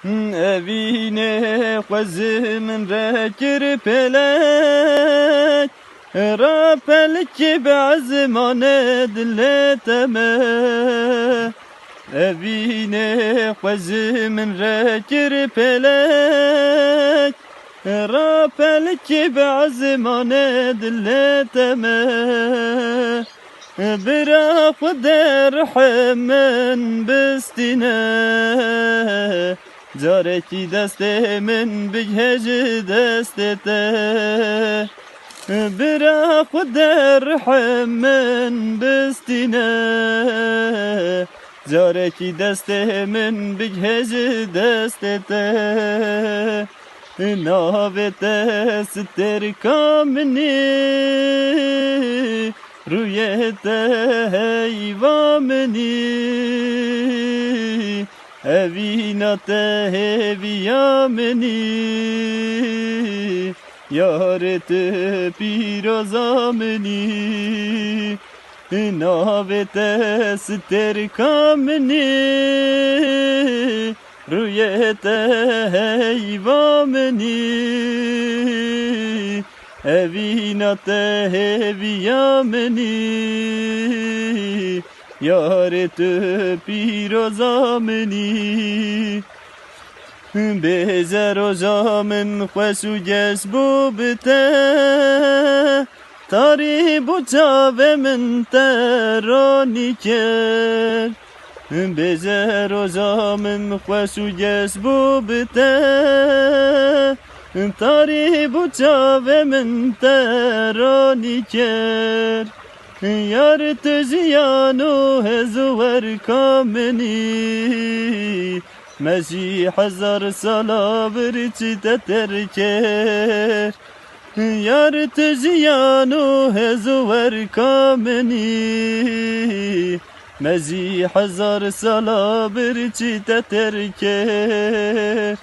evine xwezim rekir pelek rapel ki bazmane dileteme evine xwezim rekir pelek rapel ki bazmane dileteme برا خدر حمن بستنا جارکی دست من بجهج دستته برا خدر حمن بستنا جارکی دست من بجهج دستته نابت ستر کامنی رویت هیوامنی هوینات هویامنی یارت پیرازامنی نابت ستر کامنی رویت هیوامنی evینات هویامنی یارت پیرازامنی بزر و زامن خوش و جسبو بته تاری بچاو من ترانی کرد بزر و زامن خوش و جسبو بته تاری بچاو من ترانی کرد یار تو زیانو هزور کامنی مسیح 1000 سالا برچی تتر کرد یار تو زیانو هزور کامنی مسیح 1000 سالا برچی تتر کرد